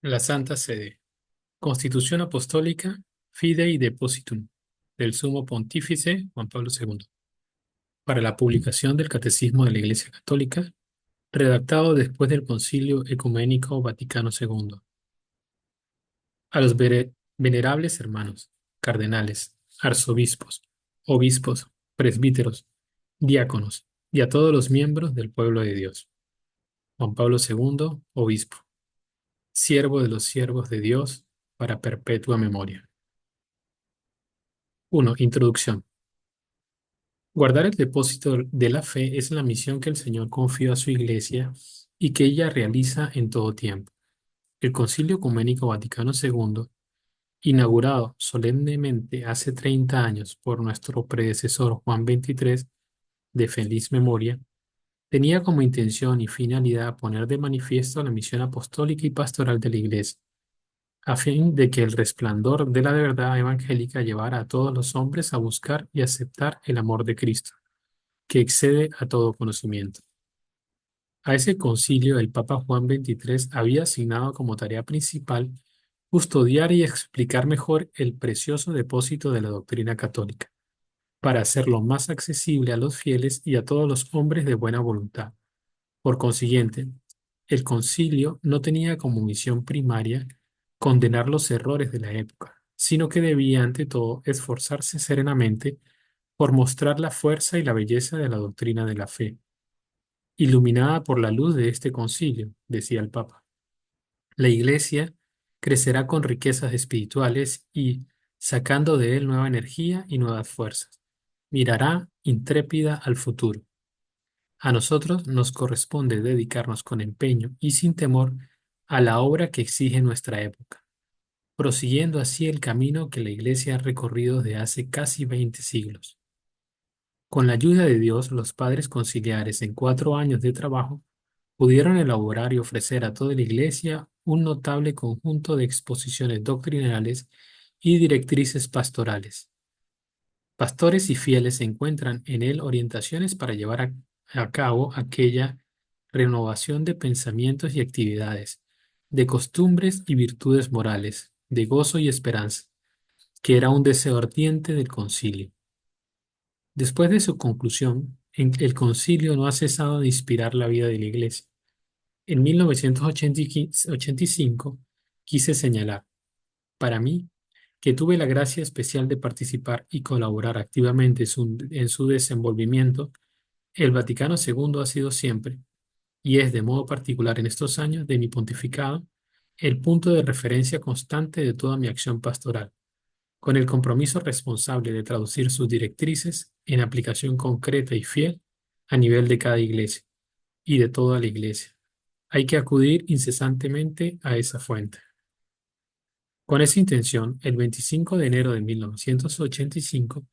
La Santa Sede. Constitución Apostólica Fidei Depositum del Sumo Pontífice Juan Pablo II. Para la publicación del Catecismo de la Iglesia Católica, redactado después del Concilio Ecuménico Vaticano II. A los venerables hermanos, cardenales, arzobispos, obispos, presbíteros, diáconos y a todos los miembros del pueblo de Dios. Juan Pablo II, obispo, siervo de los siervos de Dios para perpetua memoria. 1. Introducción. Guardar el depósito de la fe es la misión que el Señor confió a su Iglesia y que ella realiza en todo tiempo. El Concilio Ecuménico Vaticano II, inaugurado solemnemente hace 30 años por nuestro predecesor Juan XXIII, de feliz memoria, tenía como intención y finalidad poner de manifiesto la misión apostólica y pastoral de la Iglesia, a fin de que el resplandor de la verdad evangélica llevara a todos los hombres a buscar y aceptar el amor de Cristo, que excede a todo conocimiento. A ese concilio el Papa Juan XXIII había asignado como tarea principal custodiar y explicar mejor el precioso depósito de la doctrina católica, para hacerlo más accesible a los fieles y a todos los hombres de buena voluntad. Por consiguiente, el concilio no tenía como misión primaria condenar los errores de la época, sino que debía ante todo esforzarse serenamente por mostrar la fuerza y la belleza de la doctrina de la fe, iluminada por la luz de este concilio, decía el Papa. La Iglesia crecerá con riquezas espirituales y, sacando de él nueva energía y nuevas fuerzas, mirará intrépida al futuro. A nosotros nos corresponde dedicarnos con empeño y sin temor a la obra que exige nuestra época, prosiguiendo así el camino que la Iglesia ha recorrido desde hace casi 20 siglos. Con la ayuda de Dios, los padres conciliares en 4 años de trabajo pudieron elaborar y ofrecer a toda la Iglesia un notable conjunto de exposiciones doctrinales y directrices pastorales. Pastores y fieles encuentran en él orientaciones para llevar a cabo aquella renovación de pensamientos y actividades, de costumbres y virtudes morales, de gozo y esperanza, que era un deseo ardiente del concilio. Después de su conclusión, el concilio no ha cesado de inspirar la vida de la Iglesia. En 1985 quise señalar, para mí, que tuve la gracia especial de participar y colaborar activamente en su desenvolvimiento. El Vaticano II ha sido siempre, y es de modo particular en estos años de mi pontificado, el punto de referencia constante de toda mi acción pastoral, con el compromiso responsable de traducir sus directrices en aplicación concreta y fiel a nivel de cada iglesia y de toda la iglesia. Hay que acudir incesantemente a esa fuente. Con esa intención, el 25 de enero de 1985,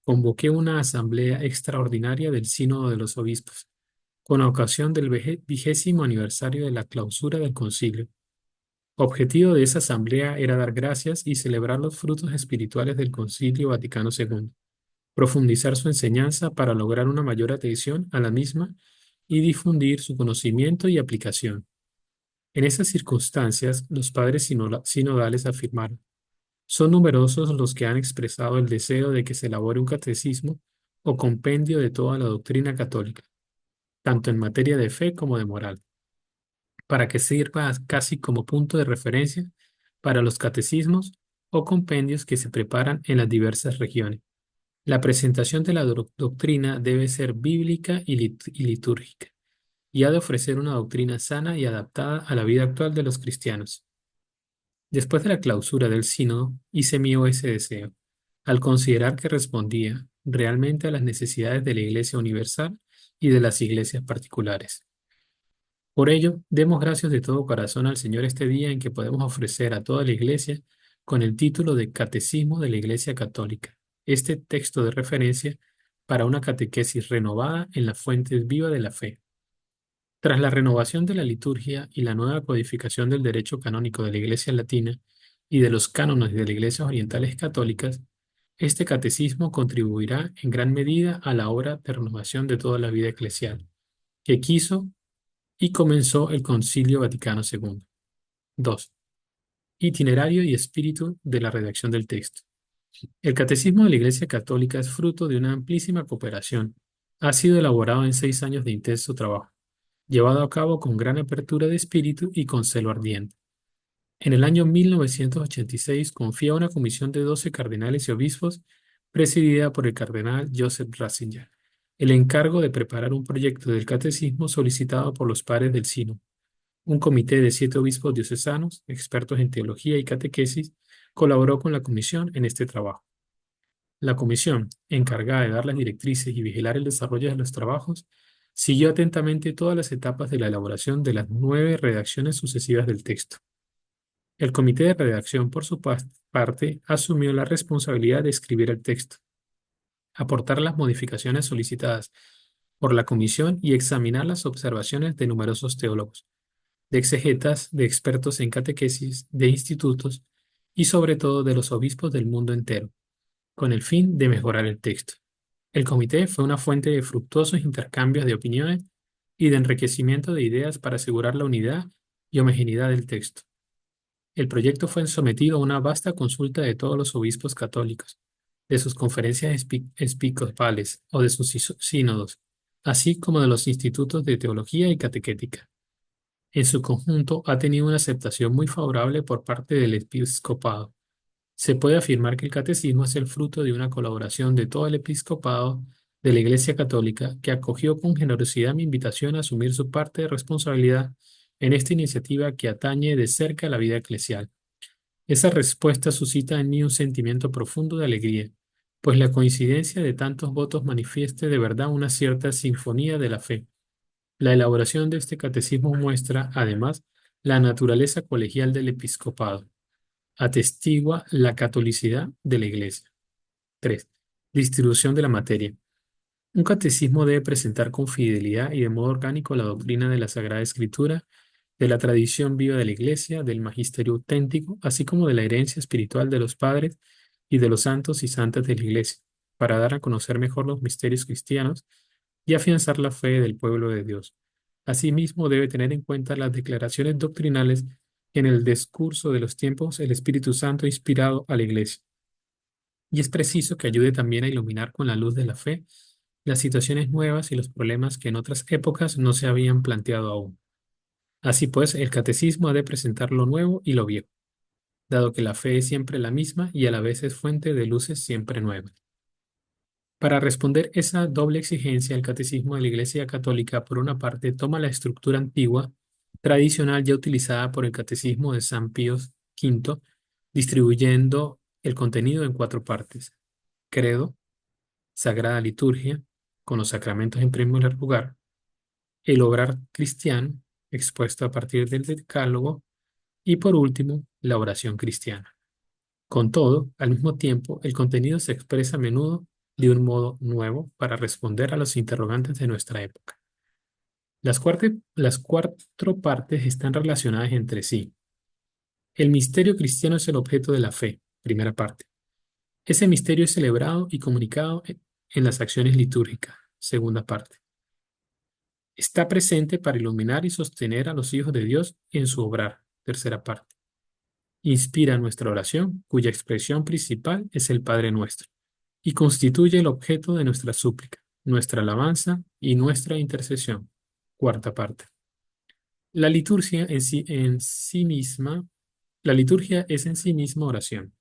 convoqué una asamblea extraordinaria del Sínodo de los Obispos, con ocasión del 20º aniversario de la clausura del concilio. Objetivo de esa asamblea era dar gracias y celebrar los frutos espirituales del Concilio Vaticano II, profundizar su enseñanza para lograr una mayor atención a la misma y difundir su conocimiento y aplicación. En esas circunstancias, los padres sinodales afirmaron: son numerosos los que han expresado el deseo de que se elabore un catecismo o compendio de toda la doctrina católica, tanto en materia de fe como de moral, para que sirva casi como punto de referencia para los catecismos o compendios que se preparan en las diversas regiones. La presentación de la doctrina debe ser bíblica y litúrgica, y ha de ofrecer una doctrina sana y adaptada a la vida actual de los cristianos. Después de la clausura del sínodo, hice mío ese deseo, al considerar que respondía realmente a las necesidades de la Iglesia universal y de las iglesias particulares. Por ello, demos gracias de todo corazón al Señor este día en que podemos ofrecer a toda la Iglesia, con el título de Catecismo de la Iglesia Católica, este texto de referencia para una catequesis renovada en la fuente viva de la fe. Tras la renovación de la liturgia y la nueva codificación del derecho canónico de la Iglesia latina y de los cánones de las iglesias orientales católicas, este catecismo contribuirá en gran medida a la obra de renovación de toda la vida eclesial, que quiso y comenzó el Concilio Vaticano II. 2. Itinerario y espíritu de la redacción del texto. El Catecismo de la Iglesia Católica es fruto de una amplísima cooperación. Ha sido elaborado en 6 años de intenso trabajo, llevado a cabo con gran apertura de espíritu y con celo ardiente. En el año 1986 confía a una comisión de 12 cardenales y obispos, presidida por el cardenal Joseph Ratzinger, el encargo de preparar un proyecto del catecismo solicitado por los padres del Sínodo. Un comité de 7 obispos diocesanos, expertos en teología y catequesis, colaboró con la comisión en este trabajo. La comisión, encargada de dar las directrices y vigilar el desarrollo de los trabajos, siguió atentamente todas las etapas de la elaboración de las 9 redacciones sucesivas del texto. El comité de redacción, por su parte, asumió la responsabilidad de escribir el texto, aportar las modificaciones solicitadas por la comisión y examinar las observaciones de numerosos teólogos, de exegetas, de expertos en catequesis, de institutos y sobre todo de los obispos del mundo entero, con el fin de mejorar el texto. El comité fue una fuente de fructuosos intercambios de opiniones y de enriquecimiento de ideas para asegurar la unidad y homogeneidad del texto. El proyecto fue sometido a una vasta consulta de todos los obispos católicos, de sus conferencias episcopales o de sus sínodos, así como de los institutos de teología y catequética. En su conjunto ha tenido una aceptación muy favorable por parte del episcopado. Se puede afirmar que el catecismo es el fruto de una colaboración de todo el episcopado de la Iglesia Católica, que acogió con generosidad mi invitación a asumir su parte de responsabilidad en esta iniciativa que atañe de cerca a la vida eclesial. Esa respuesta suscita en mí un sentimiento profundo de alegría, pues la coincidencia de tantos votos manifieste de verdad una cierta sinfonía de la fe. La elaboración de este catecismo muestra, además, la naturaleza colegial del episcopado. Atestigua la catolicidad de la Iglesia. 3. Distribución de la materia. Un catecismo debe presentar con fidelidad y de modo orgánico la doctrina de la Sagrada Escritura, de la tradición viva de la Iglesia, del magisterio auténtico, así como de la herencia espiritual de los padres y de los santos y santas de la Iglesia, para dar a conocer mejor los misterios cristianos y afianzar la fe del pueblo de Dios. Asimismo, debe tener en cuenta las declaraciones doctrinales que en el discurso de los tiempos el Espíritu Santo ha inspirado a la Iglesia. Y es preciso que ayude también a iluminar con la luz de la fe las situaciones nuevas y los problemas que en otras épocas no se habían planteado aún. Así pues, el catecismo ha de presentar lo nuevo y lo viejo, dado que la fe es siempre la misma y a la vez es fuente de luces siempre nuevas. Para responder esa doble exigencia, el catecismo de la Iglesia Católica, por una parte, toma la estructura antigua, tradicional ya utilizada por el catecismo de San Pío V, distribuyendo el contenido en 4 partes: credo, sagrada liturgia, con los sacramentos en primer lugar, el obrar cristiano, expuesto a partir del decálogo, y por último, la oración cristiana. Con todo, al mismo tiempo, el contenido se expresa a menudo de un modo nuevo para responder a los interrogantes de nuestra época. Las 4 partes están relacionadas entre sí. El misterio cristiano es el objeto de la fe, primera parte. Ese misterio es celebrado y comunicado en las acciones litúrgicas, segunda parte. Está presente para iluminar y sostener a los hijos de Dios en su obrar, tercera parte. Inspira nuestra oración, cuya expresión principal es el Padre Nuestro, y constituye el objeto de nuestra súplica, nuestra alabanza y nuestra intercesión. Cuarta parte. La liturgia la liturgia es en sí misma oración.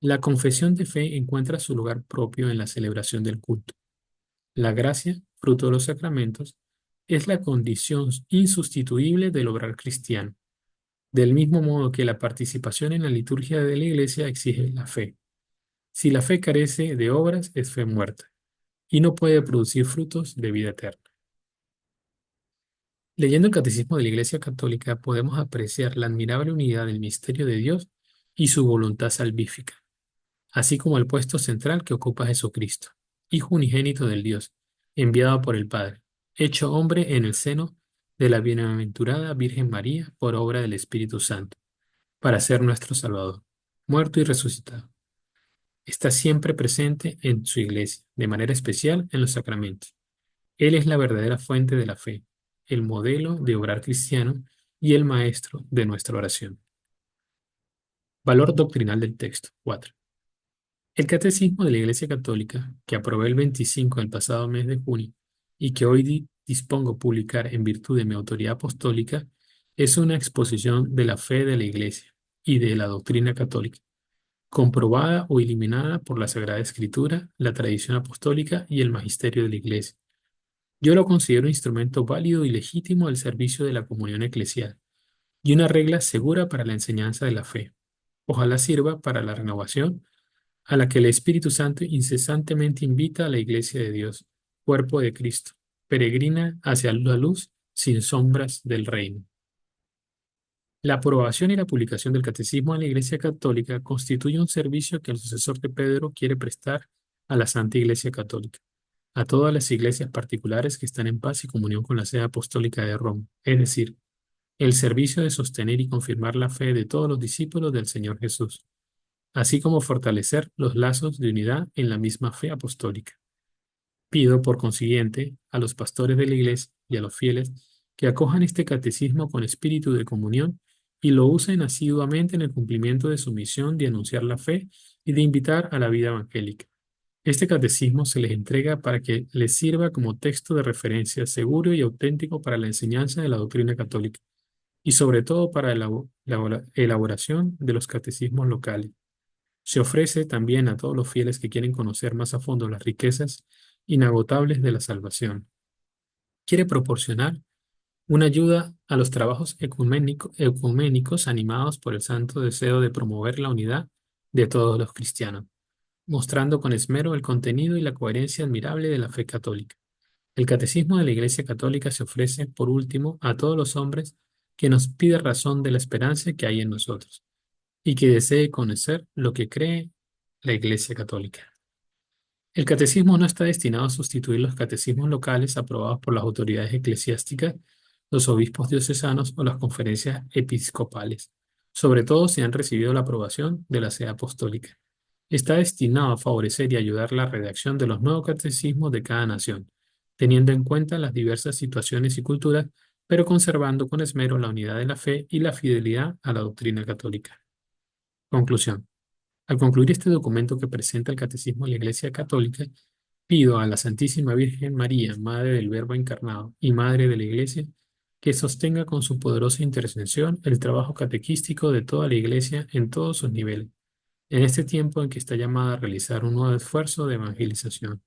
La confesión de fe encuentra su lugar propio en la celebración del culto. La gracia, fruto de los sacramentos, es la condición insustituible del obrar cristiano, del mismo modo que la participación en la liturgia de la Iglesia exige la fe. Si la fe carece de obras, es fe muerta, y no puede producir frutos de vida eterna. Leyendo el Catecismo de la Iglesia Católica podemos apreciar la admirable unidad del misterio de Dios y su voluntad salvífica, así como el puesto central que ocupa Jesucristo, Hijo unigénito del Dios, enviado por el Padre, hecho hombre en el seno de la bienaventurada Virgen María por obra del Espíritu Santo, para ser nuestro Salvador, muerto y resucitado. Está siempre presente en su Iglesia, de manera especial en los sacramentos. Él es la verdadera fuente de la fe, el modelo de obrar cristiano y el maestro de nuestra oración. Valor doctrinal del texto. 4. El Catecismo de la Iglesia Católica, que aprobé el 25 del pasado mes de junio y que hoy dispongo publicar en virtud de mi autoridad apostólica, es una exposición de la fe de la Iglesia y de la doctrina católica, comprobada o eliminada por la Sagrada Escritura, la tradición apostólica y el magisterio de la Iglesia. Yo lo considero un instrumento válido y legítimo al servicio de la comunión eclesial y una regla segura para la enseñanza de la fe. Ojalá sirva para la renovación a la que el Espíritu Santo incesantemente invita a la Iglesia de Dios, cuerpo de Cristo, peregrina hacia la luz sin sombras del reino. La aprobación y la publicación del Catecismo de la Iglesia Católica constituye un servicio que el sucesor de Pedro quiere prestar a la Santa Iglesia Católica, a todas las iglesias particulares que están en paz y comunión con la sede apostólica de Roma, es decir, el servicio de sostener y confirmar la fe de todos los discípulos del Señor Jesús, así como fortalecer los lazos de unidad en la misma fe apostólica. Pido, por consiguiente, a los pastores de la Iglesia y a los fieles que acojan este catecismo con espíritu de comunión y lo usen asiduamente en el cumplimiento de su misión de anunciar la fe y de invitar a la vida evangélica. Este catecismo se les entrega para que les sirva como texto de referencia seguro y auténtico para la enseñanza de la doctrina católica y sobre todo para la elaboración de los catecismos locales. Se ofrece también a todos los fieles que quieren conocer más a fondo las riquezas inagotables de la salvación. Quiere proporcionar una ayuda a los trabajos ecuménicos animados por el santo deseo de promover la unidad de todos los cristianos, mostrando con esmero el contenido y la coherencia admirable de la fe católica. El Catecismo de la Iglesia Católica se ofrece, por último, a todos los hombres que nos pide razón de la esperanza que hay en nosotros y que desee conocer lo que cree la Iglesia Católica. El catecismo no está destinado a sustituir los catecismos locales aprobados por las autoridades eclesiásticas, los obispos diocesanos o las conferencias episcopales, sobre todo si han recibido la aprobación de la sede apostólica. Está destinado a favorecer y ayudar la redacción de los nuevos catecismos de cada nación, teniendo en cuenta las diversas situaciones y culturas, pero conservando con esmero la unidad de la fe y la fidelidad a la doctrina católica. Conclusión. Al concluir este documento que presenta el Catecismo de la Iglesia Católica, pido a la Santísima Virgen María, Madre del Verbo encarnado y Madre de la Iglesia, que sostenga con su poderosa intercesión el trabajo catequístico de toda la Iglesia en todos sus niveles, en este tiempo en que está llamada a realizar un nuevo esfuerzo de evangelización.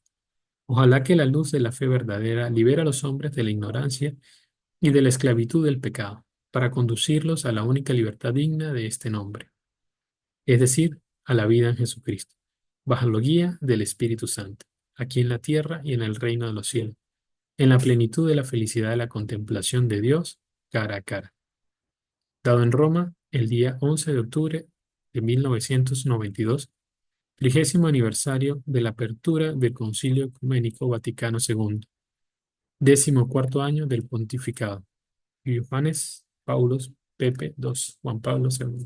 Ojalá que la luz de la fe verdadera libere a los hombres de la ignorancia y de la esclavitud del pecado, para conducirlos a la única libertad digna de este nombre, es decir, a la vida en Jesucristo, bajo la guía del Espíritu Santo, aquí en la tierra y en el reino de los cielos, en la plenitud de la felicidad de la contemplación de Dios cara a cara. Dado en Roma el día 11 de octubre de 1992, 30º aniversario de la apertura del Concilio Ecuménico Vaticano II, 14º año del pontificado. Johannes Paulus Pepe II, Juan Pablo II.